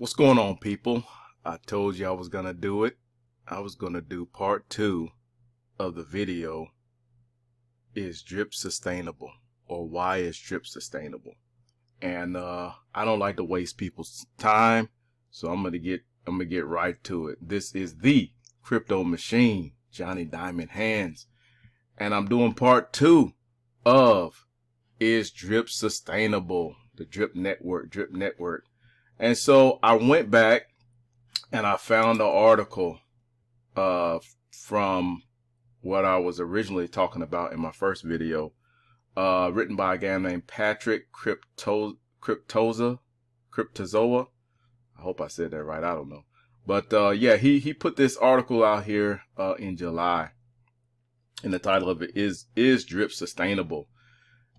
What's going on, people? I told you I was going to do it. I was going to do part 2 of the video, is drip sustainable, or why is drip sustainable? And I don't like to waste people's time, so I'm going to get right to it. This is the crypto machine, Johnny Diamond Hands, and I'm doing part 2 of is drip sustainable? The drip network. And so I went back and I found an article from what I was originally talking about in my first video, written by a guy named Patrick Cryptozoa. I hope I said that right. I don't know. But yeah, he put this article out here in July. And the title of it is Drip Sustainable?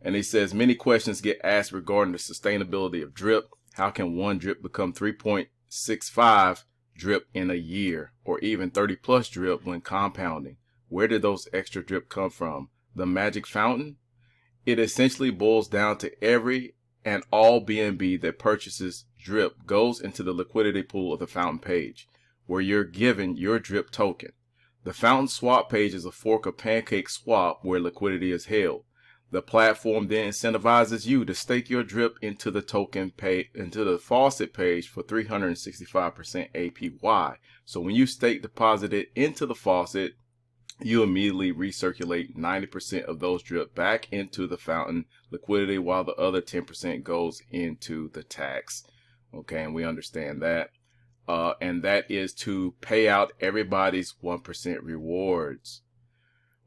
And he says, many questions get asked regarding the sustainability of drip. How can one drip become 3.65 drip in a year, or even 30 plus drip when compounding? Where did those extra drip come from? The magic fountain? It essentially boils down to every and all BNB that purchases drip goes into the liquidity pool of the fountain page, where you're given your drip token. The fountain swap page is a fork of Pancake Swap where liquidity is held. The platform then incentivizes you to stake your drip into the token into the faucet page for 365% APY. So when you stake deposit it into the faucet, you immediately recirculate 90% of those drip back into the fountain liquidity, while the other 10% goes into the tax. Okay, and we understand that. And that is to pay out everybody's 1% rewards.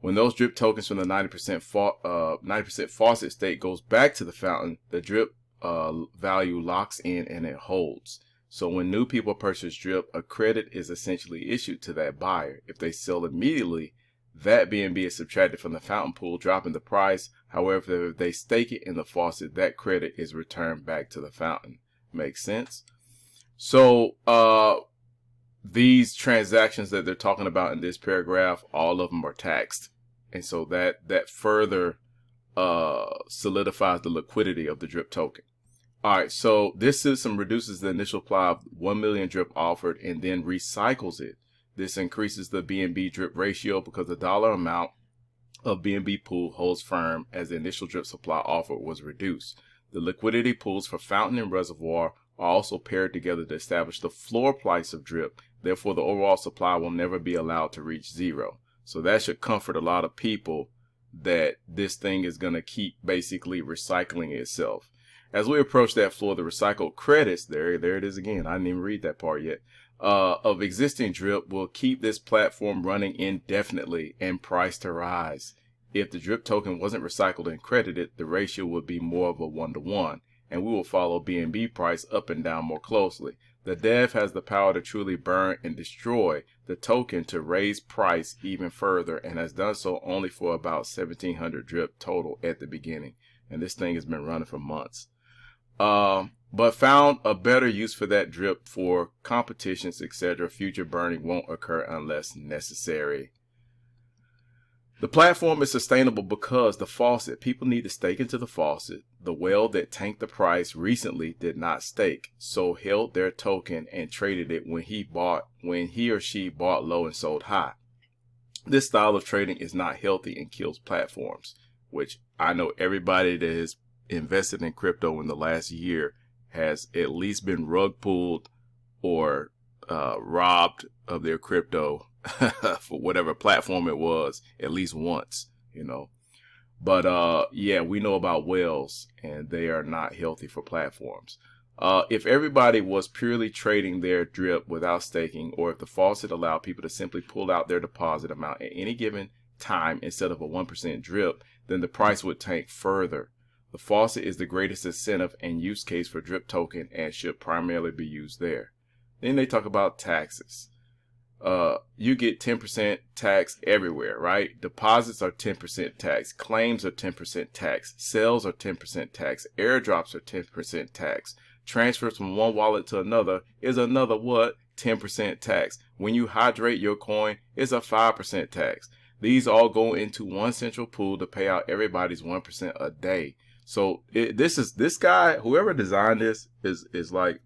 When those drip tokens from the 90% faucet state goes back to the fountain, the drip value locks in and it holds. So when new people purchase drip, a credit is essentially issued to that buyer. If they sell immediately, that BNB is subtracted from the fountain pool, dropping the price. However, if they stake it in the faucet, that credit is returned back to the fountain. Makes sense? So these transactions that they're talking about in this paragraph, all of them are taxed. And so that further solidifies the liquidity of the drip token. All right, so this system reduces the initial supply of 1 million drip offered and then recycles it. This increases the BNB drip ratio because the dollar amount of BNB pool holds firm as the initial drip supply offered was reduced. The liquidity pools for fountain and reservoir are also paired together to establish the floor price of drip. Therefore, the overall supply will never be allowed to reach zero. So that should comfort a lot of people that this thing is going to keep basically recycling itself. As we approach that floor, the recycled credits, there it is again, I didn't even read that part yet, of existing drip will keep this platform running indefinitely and price to rise. If the drip token wasn't recycled and credited, the ratio would be more of a 1-to-1, and we will follow BNB price up and down more closely. The dev has the power to truly burn and destroy the token to raise price even further, and has done so only for about 1,700 drip total at the beginning. And this thing has been running for months. But found a better use for that drip for competitions, etc. Future burning won't occur unless necessary. The platform is sustainable because the faucet, people need to stake into the faucet. The whale that tanked the price recently did not stake, so held their token and traded it when he or she bought low and sold high. This style of trading is not healthy and kills platforms, which I know everybody that has invested in crypto in the last year has at least been rug pulled or robbed of their crypto for whatever platform it was, at least once, you know. But yeah, we know about whales, and they are not healthy for platforms. If everybody was purely trading their drip without staking, or if the faucet allowed people to simply pull out their deposit amount at any given time instead of a 1% drip, then the price would tank further. The faucet is the greatest incentive and use case for drip token and should primarily be used there. Then they talk about taxes. You get 10% tax everywhere, right? Deposits are 10% tax. Claims are 10% tax. Sales are 10% tax. Airdrops are 10% tax. Transfers from one wallet to another is another what? 10% tax. When you hydrate your coin, it's a 5% tax. These all go into one central pool to pay out everybody's 1% a day. So this guy, whoever designed this is like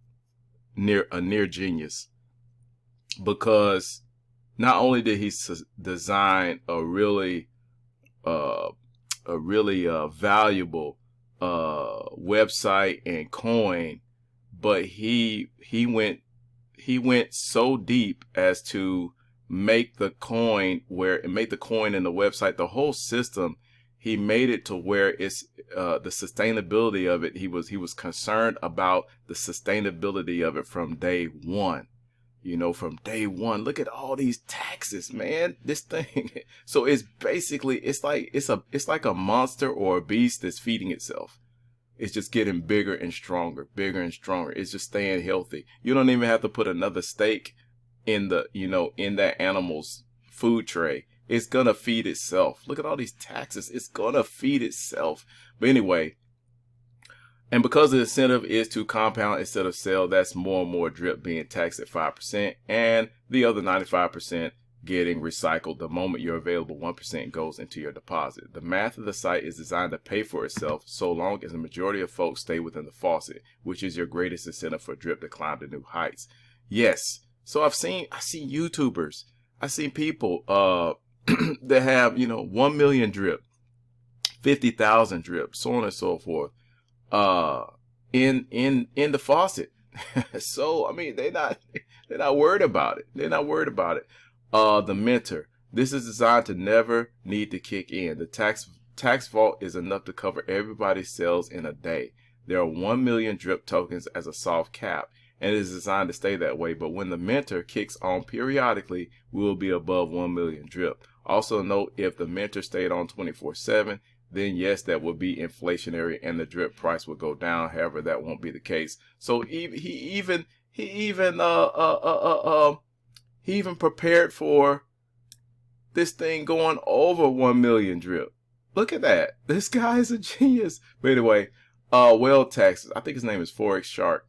near genius, because not only did he design a really valuable website and coin, but he went so deep as to make the coin and the coin and the website, the whole system. He made it to where it's the sustainability of it. He was concerned about the sustainability of it from day one. You know, from day one. Look at all these taxes, man. This thing. So it's basically, it's like a monster or a beast that's feeding itself. It's just getting bigger and stronger, bigger and stronger. It's just staying healthy. You don't even have to put another steak in that animal's food tray. It's gonna feed itself. Look at all these taxes. It's gonna feed itself. But anyway, and because the incentive is to compound instead of sell, that's more and more drip being taxed at 5%, and the other 95% getting recycled the moment your available 1% goes into your deposit. The math of the site is designed to pay for itself so long as the majority of folks stay within the faucet, which is your greatest incentive for drip to climb to new heights. Yes. So I see YouTubers, I see people that have 1 million drip, 50,000 drip, so on and so forth, in the faucet. So I mean, they're not worried about it. They're not worried about it. The mentor. This is designed to never need to kick in. The tax vault is enough to cover everybody's sales in a day. There are 1 million drip tokens as a soft cap, and it is designed to stay that way. But when the mentor kicks on periodically, we will be above 1 million drip. Also note, if the mentor stayed on 24/7, then yes, that would be inflationary and the drip price would go down. However, that won't be the case. So he even prepared for this thing going over 1 million drip. Look at that. This guy is a genius. But anyway, whale taxes. I think his name is Forex Shark.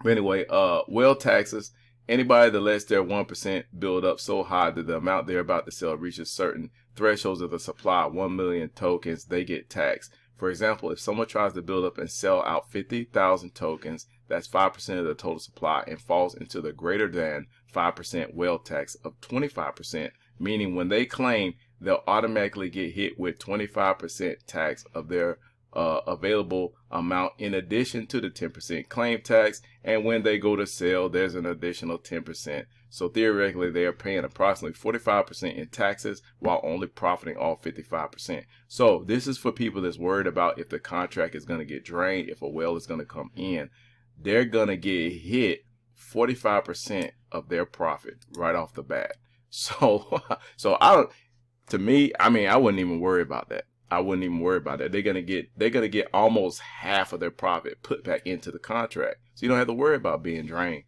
But anyway, whale taxes. Anybody that lets their 1% build up so high that the amount they're about to sell reaches certain thresholds of the supply, 1 million tokens, they get taxed. For example, if someone tries to build up and sell out 50,000 tokens, that's 5% of the total supply, and falls into the greater than 5% whale tax of 25%, meaning when they claim, they'll automatically get hit with 25% tax of their available amount in addition to the 10% claim tax, and when they go to sell, there's an additional 10%. So theoretically, they are paying approximately 45% in taxes while only profiting off 55%. So this is for people that's worried about if the contract is going to get drained, if a whale is going to come in. They're going to get hit 45% of their profit right off the bat. So to me, I mean, I wouldn't even worry about that. I wouldn't even worry about that. They're gonna get almost half of their profit put back into the contract, so you don't have to worry about being drained.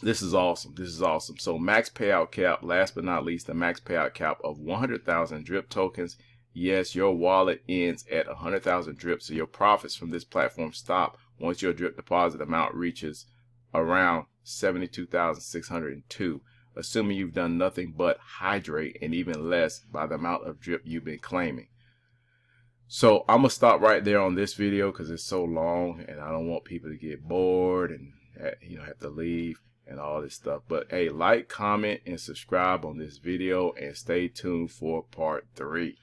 This is awesome. This is awesome. So max payout cap. Last but not least, the max payout cap of 100,000 drip tokens. Yes, your wallet ends at 100,000 drip, so your profits from this platform stop once your drip deposit amount reaches around 72,602. Assuming you've done nothing but hydrate, and even less by the amount of drip you've been claiming. So I'm gonna stop right there on this video because it's so long and I don't want people to get bored and have to leave and all this stuff. But hey, like, comment, and subscribe on this video, and stay tuned for part 3.